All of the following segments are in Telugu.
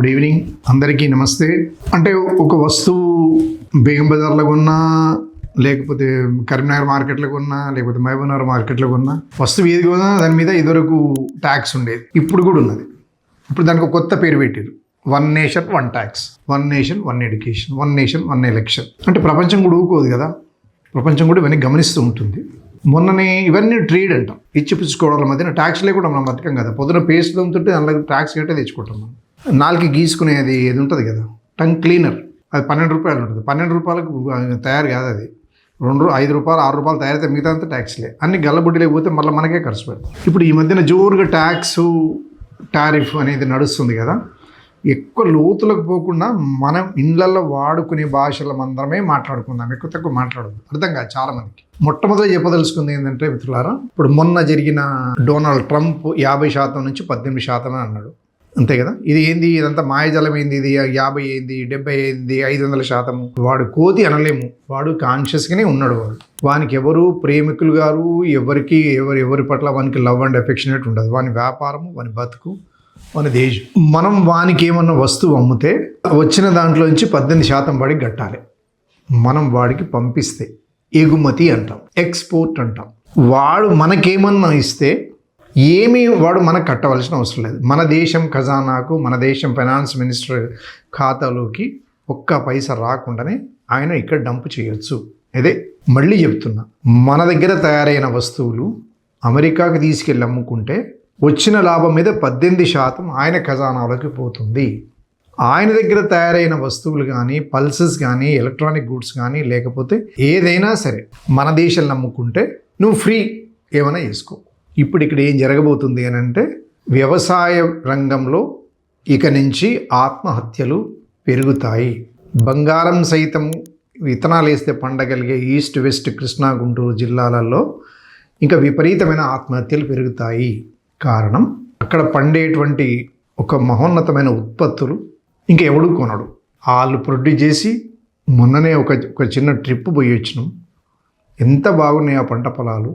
గుడ్ ఈవినింగ్ అందరికీ నమస్తే. అంటే ఒక వస్తువు బేగం బజార్లో కొన్నా, లేకపోతే కరీంనగర్ మార్కెట్లో కొన్నా, లేకపోతే మహబూబ్నగర్ మార్కెట్లో కొన్నా, వస్తువు ఏది కొన్నా దాని మీద ఇదివరకు ట్యాక్స్ ఉండేది, ఇప్పుడు కూడా ఉన్నది. ఇప్పుడు దానికి ఒక కొత్త పేరు పెట్టారు, one nation one tax, one nation one education, one nation one election. అంటే ప్రపంచం కూడా ఊరుకోదు కదా, ప్రపంచం కూడా ఇవన్నీ గమనిస్తూ ఉంటుంది. మొన్ననే ఇవన్నీ ట్రేడ్ అంటాం, ఇచ్చిపుచ్చుకోవడాల మధ్యన ట్యాక్స్ లేకుండా మనం బతకం కదా. పొద్దున పేస్ట్ దొమ్ముతుంటే అందులో ట్యాక్స్ కట్టే తెచ్చుకుంటాం. మనం నాలుగు గీసుకునేది ఏది ఉంటుంది కదా, టంగ్ క్లీనర్, అది 12 రూపాయలు ఉంటుంది. 12 రూపాయలకు తయారు కాదు అది, 5 రూపాయలు 6 రూపాయలు తయారైతే మిగతా అంతా ట్యాక్స్లే. అన్ని గల్లబుడ్డి లేకపోతే మళ్ళీ మనకే ఖర్చు పెడతాం. ఇప్పుడు ఈ మధ్యన జోరుగా ట్యాక్స్ టారిఫ్ అనేది నడుస్తుంది కదా. ఎక్కువ లోతులకు పోకుండా మనం ఇళ్ళల్లో వాడుకునే భాషల మందరమే మాట్లాడుకుందాం, ఎక్కువ తక్కువ మాట్లాడదు. అర్థం కాదు చాలా మందికి. మొట్టమొదటి చెప్పదలుచుకుంది ఏంటంటే మిత్రులారా, ఇప్పుడు మొన్న జరిగిన డొనాల్డ్ ట్రంప్ 50% నుంచి 18% అన్నాడు, అంతే కదా. ఇది ఏంది, ఇదంతా మాయజలం ఏంది, ఇది 50 ఏంది, 70 ఏంది, 500%. వాడు కోతి అనలేము, వాడు కాన్షియస్గానే ఉన్నాడు. వానికి ఎవరు ప్రేమికులు గారు, ఎవరి పట్ల వానికి లవ్ అండ్ ఎఫెక్షనేట్ ఉండదు. వాని వ్యాపారము, వాని బతుకు, మన దేశం. మనం వానికి ఏమన్నా వస్తువు అమ్మితే వచ్చిన దాంట్లోంచి 18% వాడికి కట్టాలి. మనం వాడికి పంపిస్తే ఎగుమతి అంటాం, ఎక్స్పోర్ట్ అంటాం. వాడు మనకేమన్నా ఇస్తే వాడు మనకు కట్టవలసిన అవసరం లేదు. మన దేశం ఖజానాకు, మన దేశం ఫైనాన్స్ మినిస్టర్ ఖాతాలోకి ఒక్క పైసా రాకుండానే ఆయన ఇక్కడ డంప్ చేయొచ్చు. అదే మళ్ళీ చెప్తున్నా, మన దగ్గర తయారైన వస్తువులు అమెరికాకి తీసుకెళ్ళి అమ్ముకుంటే వచ్చిన లాభం మీద 18% ఆయన ఖజానాలోకి పోతుంది. ఆయన దగ్గర తయారైన వస్తువులు కానీ, పల్సెస్ కానీ, ఎలక్ట్రానిక్ గూడ్స్ కానీ, లేకపోతే ఏదైనా సరే మన దేశంలో అమ్ముకుంటే నువ్వు ఫ్రీ ఏమైనా చేసుకో. ఇప్పుడు ఇక్కడ ఏం జరగబోతుంది అని అంటే, వ్యవసాయ రంగంలో ఇక నుంచి ఆత్మహత్యలు పెరుగుతాయి. బంగారం సైతం విత్తనాలు వేస్తే పండగలిగే ఈస్ట్ వెస్ట్ కృష్ణా గుంటూరు జిల్లాలలో ఇంకా విపరీతమైన ఆత్మహత్యలు పెరుగుతాయి. కారణం, అక్కడ పండేటువంటి ఒక మహోన్నతమైన ఉత్పత్తులు ఇంకా ఎవడు కొనడు. వాళ్ళు ప్రొడ్యూస్ చేసి, మొన్ననే ఒక చిన్న ట్రిప్ పోయి వచ్చినాం, ఎంత బాగున్నాయి ఆ పంట పొలాలు.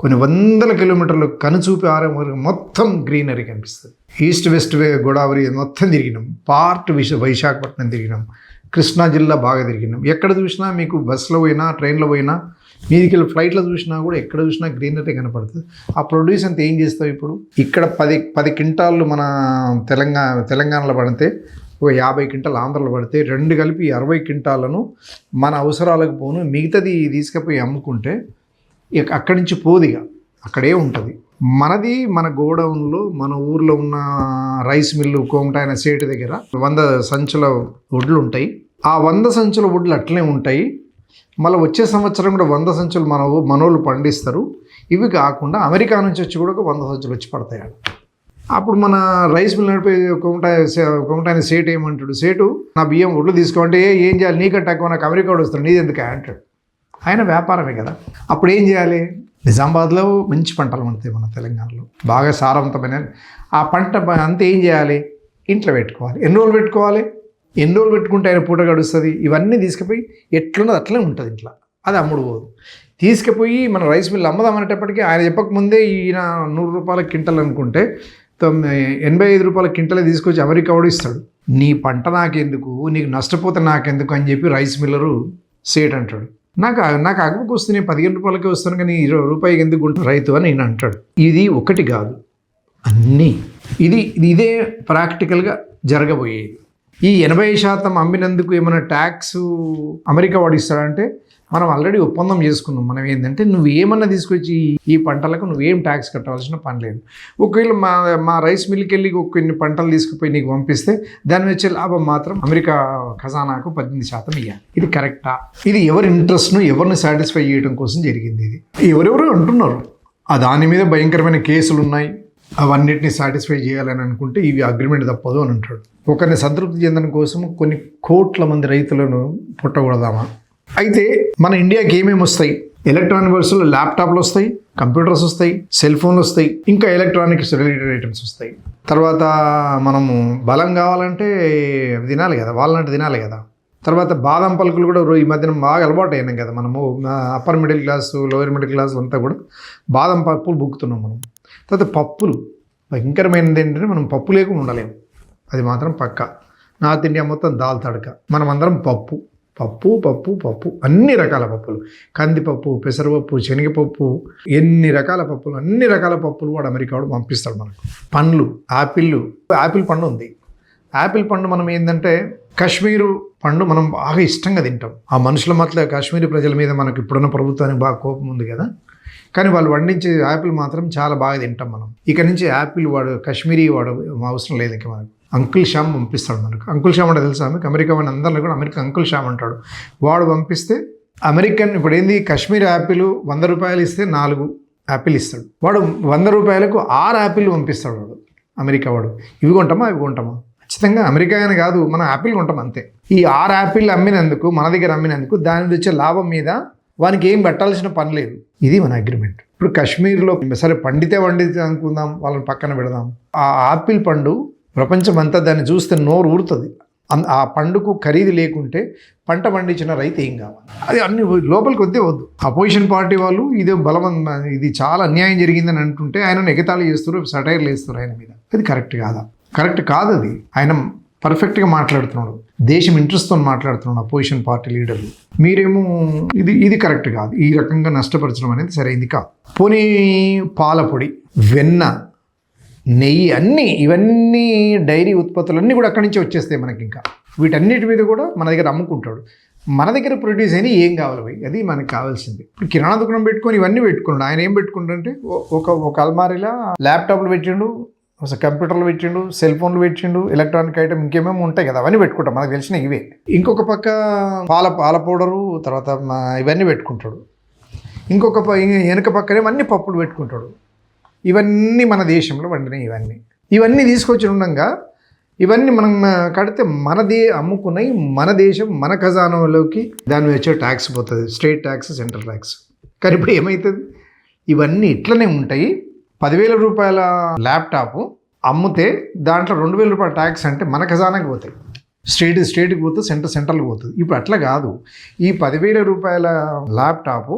కొన్ని వందల కిలోమీటర్లు కనుచూపి వరకు మొత్తం గ్రీనరీ కనిపిస్తుంది. ఈస్ట్ వెస్ట్ గోదావరి మొత్తం తిరిగినాం, విశాఖపట్నం తిరిగినాం, కృష్ణా జిల్లా బాగా తిరిగినాం. ఎక్కడ చూసినా మీకు బస్సులో పోయినా, ట్రైన్లో పోయినా, మీదికి వెళ్ళి ఫ్లైట్లో చూసినా కూడా ఎక్కడ చూసినా గ్రీనరీ కనపడుతుంది. ఆ ప్రొడ్యూస్ అంతా ఏం చేస్తావు ఇప్పుడు? ఇక్కడ 10 క్వింటాళ్ళు మన తెలంగాణలో పడితే, ఒక 50 క్వింటాలు ఆంధ్రలో పడితే, 2 కలిపి 60 క్వింటాలను మన అవసరాలకు పోను, మిగతాది తీసుకుపోయి అమ్ముకుంటే అక్కడి నుంచి పోదిగా అక్కడే ఉంటుంది. మనది మన గోడౌన్లో, మన ఊర్లో ఉన్న రైస్ మిల్లు కోమటాయన సేటు దగ్గర 100 సంచుల వడ్లు ఉంటాయి. ఆ 100 సంచుల వడ్లు అట్లనే ఉంటాయి. మళ్ళీ వచ్చే సంవత్సరం కూడా 100 సంచులు మనోళ్ళు పండిస్తారు. ఇవి కాకుండా అమెరికా నుంచి వచ్చి కూడా 100 సంచులు వచ్చి పడతాయి. అప్పుడు మన రైస్ మిల్ నడిపే కోమటాయన సేటు ఏమంటాడు, సేటు నా బియ్యం వడ్లు తీసుకోమంటే, ఏం చేయాలి, నీకంటే తక్కువ నాకు అమెరికా వాడు వస్తాడు, నీది ఎందుకు అంటాడు. ఆయన వ్యాపారమే కదా. అప్పుడు ఏం చేయాలి? నిజామాబాద్లో మంచి పంటలు పండుతాయి, మన తెలంగాణలో బాగా సారవంతమైన ఆ పంట అంతా ఏం చేయాలి? ఇంట్లో పెట్టుకోవాలి. ఎన్ని రోజులు పెట్టుకుంటే ఆయన పూట గడుస్తుంది. ఇవన్నీ తీసుకుపోయి ఎట్లున్నది అట్లనే ఉంటుంది ఇంట్లో, అది అమ్ముడు పోదు. తీసుకుపోయి మన రైస్ మిల్ అమ్మదామనేటప్పటికీ ఆయన చెప్పకముందే ఈయన 100 రూపాయల క్వింటల్ అనుకుంటే 85 రూపాయల క్వింటలే తీసుకొచ్చి అమెరికా వాడు ఇస్తాడు. నీ పంట నాకెందుకు, నీకు నష్టపోతే నాకెందుకు అని చెప్పి రైస్ మిల్లరు సేట్ అంటాడు. నాకు అగ్గుకు వస్తే నేను 15 రూపాయలకే వస్తాను, కానీ 20 రూపాయలకి ఎందుకు ఉంటుంది రైతు అని నేను అంటాడు. ఇది ఒకటి కాదు, అన్నీ ఇదే ప్రాక్టికల్గా జరగబోయేది. ఈ 80% అమ్మినందుకు ఏమైనా ట్యాక్స్ అమెరికా వాడు ఇస్తాడంటే, మనం ఆల్రెడీ ఒప్పందం చేసుకున్నాం. మనం ఏంటంటే, నువ్వు ఏమన్నా తీసుకొచ్చి ఈ పంటలకు నువ్వేం ట్యాక్స్ కట్టవలసిన పని లేదు. ఒకవేళ మా రైస్ మిల్కి వెళ్ళి కొన్ని పంటలు తీసుకుపోయి నీకు పంపిస్తే దాని వచ్చే లాభం మాత్రం అమెరికా ఖజానాకు 18% ఇవ్వాలి. ఇది కరెక్టా? ఇది ఎవరి ఇంట్రెస్ట్ను, ఎవరిని సాటిస్ఫై చేయడం కోసం జరిగింది. ఇది ఎవరెవరు అంటున్నారు, ఆ దాని మీద భయంకరమైన కేసులు ఉన్నాయి, అవన్నిటిని సాటిస్ఫై చేయాలని అనుకుంటే ఇవి అగ్రిమెంట్ తప్పదు అని అంటాడు. ఒకరిని సంతృప్తి చెందడం కోసం కొన్ని కోట్ల మంది రైతులను పుట్టకూడదామా? అయితే మన ఇండియాకి ఏమేమి వస్తాయి? ఎలక్ట్రానిక్ వస్తువులు, ల్యాప్టాప్లు వస్తాయి, కంప్యూటర్స్ వస్తాయి, సెల్ ఫోన్లు వస్తాయి, ఇంకా ఎలక్ట్రానిక్స్ రిలేటెడ్ ఐటమ్స్ వస్తాయి. తర్వాత మనము బలం కావాలంటే తినాలి కదా, వాల్నట్ తినాలి కదా. తర్వాత బాదం పలుకులు కూడా ఈ మధ్యన బాగా అలవాటు అయినాం కదా మనము. Upper middle class, lower middle class అంతా కూడా బాదం పప్పులు బుక్కుతున్నాం మనం. తర్వాత పప్పులు, భయంకరమైనది ఏంటంటే మనం పప్పు లేకుండా ఉండలేము. అది మాత్రం పక్కా. నార్త్ ఇండియా మొత్తం దాల్ తడక, మనం అందరం పప్పు పప్పు పప్పు పప్పు, అన్ని రకాల పప్పులు, కందిపప్పు, పెసరపప్పు, శనగపప్పు, ఎన్ని రకాల పప్పులు, అన్ని రకాల పప్పులు వాడు అమెరికా వాడు పంపిస్తాడు మనకు. పండ్లు, యాపిల్ పండు ఉంది. యాపిల్ పండు మనం ఏంటంటే కాశ్మీరు పండు మనం బాగా ఇష్టంగా తింటాం. ఆ మనుషుల మధ్య కాశ్మీరీ ప్రజల మీద మనకు ఇప్పుడున్న ప్రభుత్వానికి బాగా కోపం ఉంది కదా, కానీ వాళ్ళు వండించే యాపిల్ మాత్రం చాలా బాగా తింటాం మనం. ఇక నుంచి యాపిల్ వాడు కాశ్మీరీ వాడు అవసరం లేదు ఇంకా మనకు. అంకుల్ శ్యామ్ పంపిస్తాడు మనకు. అంకుల్ శ్యామ్ అంటే తెలుసా మీకు? అమెరికా వాడిని అందరిలో కూడా అమెరికా అంకుల్ శ్యామ్ అంటాడు. వాడు పంపిస్తే అమెరికన్ ఇప్పుడు ఏంది, కాశ్మీర్ యాపిల్ 100 రూపాయలు ఇస్తే 4 యాపిల్ ఇస్తాడు వాడు. 100 రూపాయలకు 6 యాపిల్ పంపిస్తాడు వాడు అమెరికా వాడు. ఇవి కొంటామా అవి కొంటామా? ఖచ్చితంగా అమెరికా అని కాదు, మనం యాపిల్ కొంటాం అంతే. ఈ 6 యాపిల్ అమ్మినందుకు, మన దగ్గర అమ్మినందుకు దాని వచ్చే లాభం మీద వానికి ఏం పెట్టాల్సిన పని లేదు. ఇది మన అగ్రిమెంట్. ఇప్పుడు కాశ్మీర్లో సరే పండితే అనుకుందాం, వాళ్ళని పక్కన పెడదాం. ఆ ఆపిల్ పండు ప్రపంచం అంతా దాన్ని చూస్తే నోరు ఊరుతుంది. ఆ పండుకు ఖరీదు లేకుంటే పంట పండించిన రైతు ఏం కావాలి? అది అన్ని లోపలికి వద్దే వద్దు. అపోజిషన్ పార్టీ వాళ్ళు ఇది చాలా అన్యాయం జరిగిందని అంటుంటే ఆయనను ఎగతాళి చేస్తారు, సటైర్లు వేస్తారు ఆయన మీద. అది కరెక్ట్ కాదా? కరెక్ట్ కాదు. అది ఆయన పర్ఫెక్ట్గా మాట్లాడుతున్నాడు, దేశం ఇంట్రెస్ట్తో మాట్లాడుతున్నాడు అపోజిషన్ పార్టీ లీడర్లు. మీరేమో ఇది కరెక్ట్ కాదు, ఈ రకంగా నష్టపరచడం అనేది సరైంది కాదు. పోనీ పాల పొడి, వెన్న, నెయ్యి, ఇవన్నీ డైరీ ఉత్పత్తులన్నీ కూడా అక్కడి నుంచి వచ్చేస్తాయి మనకి. ఇంకా వీటన్నిటి మీద కూడా మన దగ్గర అమ్ముకుంటాడు. మన దగ్గర ప్రొడ్యూస్ అయినా ఏం కావాలి అది మనకు కావాల్సింది. ఇప్పుడు కిరాణా దుకాణం పెట్టుకొని ఇవన్నీ పెట్టుకున్నాడు. ఆయన ఏం పెట్టుకుంటాడంటే ఒక అల్మారీలో ల్యాప్టాప్లు పెట్టిండు, కంప్యూటర్లు పెట్టిండు, సెల్ ఫోన్లు పెట్టిండు, ఎలక్ట్రానిక్ ఐటమ్ ఇంకేమేమి ఉంటాయి కదా అవన్నీ పెట్టుకుంటాం, మనకు తెలిసిన ఇవే. ఇంకొక పక్క పాల పౌడరు, తర్వాత ఇవన్నీ పెట్టుకుంటాడు. ఇంకొక వెనక పక్కనే అన్ని పప్పులు పెట్టుకుంటాడు. ఇవన్నీ మన దేశంలో వండినాయి. ఇవన్నీ తీసుకొచ్చి ఉండగా ఇవన్నీ మనం కడితే అమ్ముకున్నాయి మన దేశం, మన ఖజానాలోకి దాని వచ్చే ట్యాక్స్ పోతుంది, స్టేట్ ట్యాక్స్, సెంట్రల్ ట్యాక్స్. కానీ ఇప్పుడు ఏమవుతుంది, ఇవన్నీ ఇట్లనే ఉంటాయి. 10,000 రూపాయల ల్యాప్టాప్ అమ్మితే దాంట్లో 2,000 రూపాయల ట్యాక్స్ అంటే మన ఖజానాకి పోతాయి, స్టేట్కి పోతుంది, సెంట్రల్కి పోతుంది. ఇప్పుడు అట్లా కాదు. ఈ 10,000 రూపాయల ల్యాప్టాప్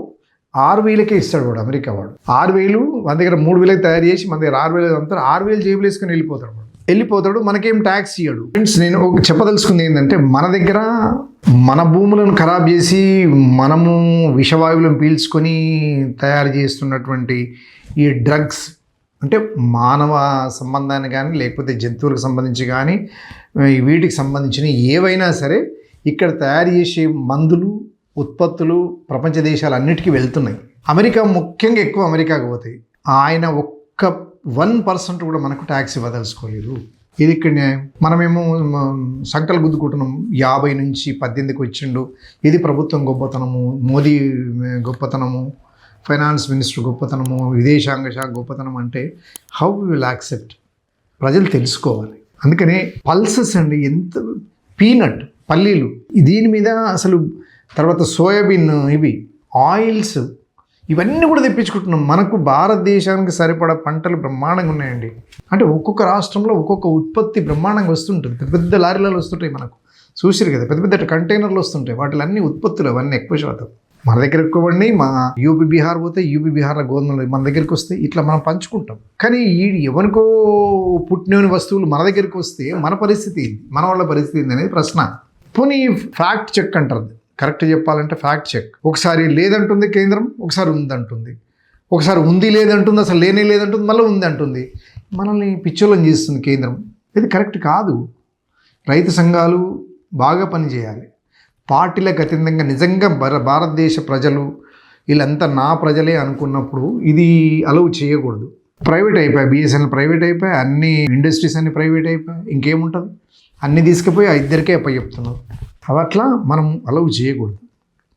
6,000కే ఇస్తాడు వాడు, అమెరికా వాడు. 6,000 మన దగ్గర 3,000 తయారు చేసి మన దగ్గర 6,000 అంతా 6,000 జేబులు వేసుకొని వెళ్ళిపోతాడు. మనకేం ట్యాక్స్ ఇయ్యడు. ఫ్రెండ్స్, నేను చెప్పదలుచుకుంది ఏంటంటే మన దగ్గర మన భూములను ఖరాబ్ చేసి మనము విషవాయువులను పీల్చుకొని తయారు చేస్తున్నటువంటి ఈ డ్రగ్స్, అంటే మానవ సంబంధాన్ని కానీ లేకపోతే జంతువులకు సంబంధించి కానీ వీటికి సంబంధించిన ఏవైనా సరే ఇక్కడ తయారు చేసే మందులు, ఉత్పత్తులు ప్రపంచ దేశాలన్నిటికీ వెళ్తున్నాయి. అమెరికా ముఖ్యంగా ఎక్కువ అమెరికాకు పోతాయి. ఆయన ఒక్క 1% కూడా మనకు ట్యాక్స్ ఇవ్వదలుచుకోలేదు. ఇది ఇక్కడ న్యాయం. మనమేమో సంకలు గుద్దుకుంటున్నాం, 50 నుంచి 18కి వచ్చిండు, ఇది ప్రభుత్వం గొప్పతనము, మోదీ గొప్పతనము, ఫైనాన్స్ మినిస్టర్ గొప్పతనము, విదేశాంగ శాఖ గొప్పతనం. అంటే హౌ విల్ యాక్సెప్ట్? ప్రజలు తెలుసుకోవాలి. అందుకనే పల్సెస్ అండి, ఎంత పీనట్, పల్లీలు, దీని మీద అసలు, తర్వాత సోయాబీన్, ఇవి ఆయిల్స్, ఇవన్నీ కూడా తెప్పించుకుంటున్నాం. మనకు భారతదేశానికి సరిపడా పంటలు బ్రహ్మాండంగా ఉన్నాయండి. అంటే ఒక్కొక్క రాష్ట్రంలో ఒక్కొక్క ఉత్పత్తి బ్రహ్మాండంగా వస్తుంటుంది. పెద్ద పెద్ద లారీలలో వస్తుంటాయి, మనకు చూసిరు కదా, పెద్ద పెద్ద కంటైనర్లు వస్తుంటాయి. వాటిలో అన్ని ఉత్పత్తులు, అవన్నీ ఎక్కువ శాతం మన దగ్గర ఎక్కువ పడి, మా యూపీ బీహార్ పోతే యూపీ బీహార్లో గోధుమలు మన దగ్గరికి వస్తే ఇట్లా మనం పంచుకుంటాం. కానీ ఎవరికో పుట్టినోని వస్తువులు మన దగ్గరికి వస్తే మన పరిస్థితి ఏంది, మన వాళ్ళ పరిస్థితి ఏంది అనేది ప్రశ్న. పోనీ ఫ్యాక్ట్ చెక్ అంటారు, కరెక్ట్ చెప్పాలంటే ఫ్యాక్ట్ చెక్. ఒకసారి లేదంటుంది కేంద్రం, ఒకసారి ఉందంటుంది, ఒకసారి ఉంది లేదంటుంది, అసలు లేనే లేదంటుంది, మళ్ళీ ఉంది అంటుంది. మనల్ని పిచ్చోళ్ళని చేస్తుంది కేంద్రం. ఇది కరెక్ట్ కాదు. రైతు సంఘాలు బాగా పనిచేయాలి. పార్టీలకు అతీతంగా నిజంగా భారతదేశ ప్రజలు వీళ్ళంతా నా ప్రజలే అనుకున్నప్పుడు ఇది అలౌ చేయకూడదు. ప్రైవేట్ అయిపోయాయి, బిఎస్ఎన్ఎల్ ప్రైవేట్ అయిపోయాయి, అన్ని ఇండస్ట్రీస్ అన్ని ప్రైవేట్ అయిపోయాయి, ఇంకేముంటుంది, అన్నీ తీసుకుపోయి ఆ ఇద్దరికే చెప్తున్నారు. అవట్లా మనం అలౌ చేయకూడదు.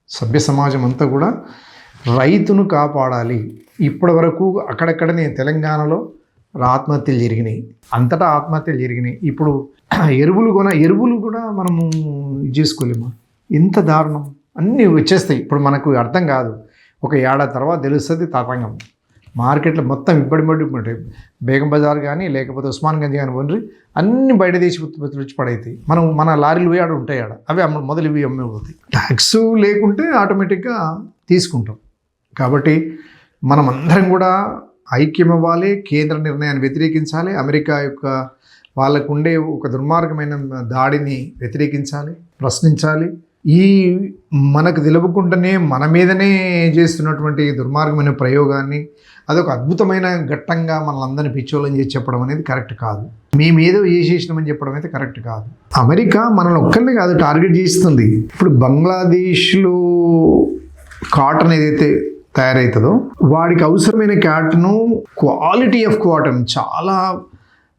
సభ్య సమాజం అంతా కూడా రైతును కాపాడాలి. ఇప్పటి వరకు అక్కడక్కడనే తెలంగాణలో ఆత్మహత్యలు జరిగినాయి, అంతటా ఆత్మహత్యలు జరిగినాయి. ఇప్పుడు ఎరువులు కూడా మనము చేసుకోలేము. ఇంత దారుణం, అన్నీ వచ్చేస్తాయి. ఇప్పుడు మనకు అర్థం కాదు, ఒక ఏడాది తర్వాత తెలుస్తుంది తతంగం. మార్కెట్లో మొత్తం ఇబ్బడి బేగం బజార్ కానీ లేకపోతే ఉస్మాన్గంజ్ కానీ పోండి, అన్ని బయట దేశ ఉత్పత్తులు వచ్చి పడవుతాయి. మన లారీలు పోయి ఆడ ఉంటాయి, అవి మొదలు ఇవి అమ్మిపోతాయి. ట్యాక్స్ లేకుంటే ఆటోమేటిక్గా తీసుకుంటాం. కాబట్టి మనం అందరం కూడా ఐక్యం అవ్వాలి, కేంద్ర నిర్ణయాన్ని వ్యతిరేకించాలి, అమెరికా యొక్క వాళ్ళకు ఉండే ఒక దుర్మార్గమైన దాడిని వ్యతిరేకించాలి, ప్రశ్నించాలి. ఈ మనకు తెలియకుండానే మన మీదనే చేస్తున్నటువంటి దుర్మార్గమైన ప్రయోగాన్ని అదొక అద్భుతమైన ఘట్టంగా మనల్ని పిచ్చోళ్ళని చేసి చెప్పడం అనేది కరెక్ట్ కాదు. మేమేదో చేసేసినామని చెప్పడం అయితే కరెక్ట్ కాదు. అమెరికా మనల్ని ఒక్కరినే కాదు టార్గెట్ చేస్తుంది. ఇప్పుడు బంగ్లాదేశ్లో కాటన్ ఏదైతే తయారవుతుందో వాడికి అవసరమైన కాటను, క్వాలిటీ ఆఫ్ కాటన్, చాలా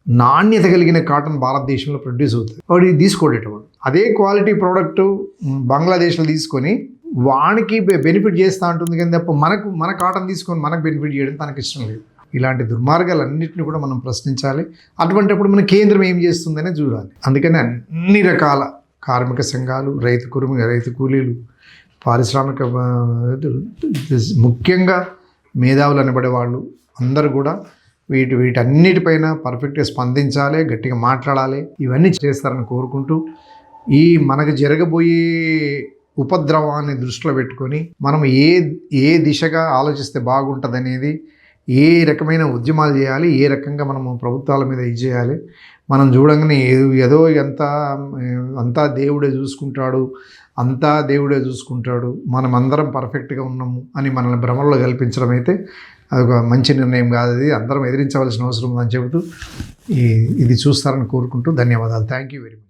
నాణ్యత కలిగిన కాటన్ భారతదేశంలో ప్రొడ్యూస్ అవుతుంది. వాడు తీసుకోడేటవాడు అదే క్వాలిటీ ప్రోడక్ట్ బంగ్లాదేశ్లో తీసుకొని వానికి బెనిఫిట్ చేస్తూ ఉంటుంది కానీ తప్ప మన కాటన్ తీసుకొని మనకు బెనిఫిట్ చేయడం తనకి ఇష్టం లేదు. ఇలాంటి దుర్మార్గాలన్నింటినీ కూడా మనం ప్రశ్నించాలి. అటువంటిప్పుడు మన కేంద్రం ఏం చేస్తుందనే చూడాలి. అందుకని అన్ని రకాల కార్మిక సంఘాలు, రైతు కూలీలు, పారిశ్రామిక, ముఖ్యంగా మేధావులు అనబడే వాళ్ళు అందరూ కూడా వీటన్నిటిపైన పర్ఫెక్ట్గా స్పందించాలి, గట్టిగా మాట్లాడాలి. ఇవన్నీ చేస్తారని కోరుకుంటూ ఈ మనకు జరగబోయే ఉపద్రవాన్ని దృష్టిలో పెట్టుకొని మనం ఏ దిశగా ఆలోచిస్తే బాగుంటుంది అనేది, ఏ రకమైన ఉద్యమాలు చేయాలి, ఏ రకంగా మనము ప్రభుత్వాల మీద ఇది చేయాలి. మనం చూడంగానే ఏదో అంతా దేవుడే చూసుకుంటాడు, మనం అందరం పర్ఫెక్ట్గా ఉన్నాము అని మనల్ని భ్రమల్లో కల్పించడం అయితే అదొక మంచి నిర్ణయం కాదు. అది అందరం ఎదిరించవలసిన అవసరం ఉందని చెబుతూ ఇది చూస్తారని కోరుకుంటూ ధన్యవాదాలు. Thank you very much.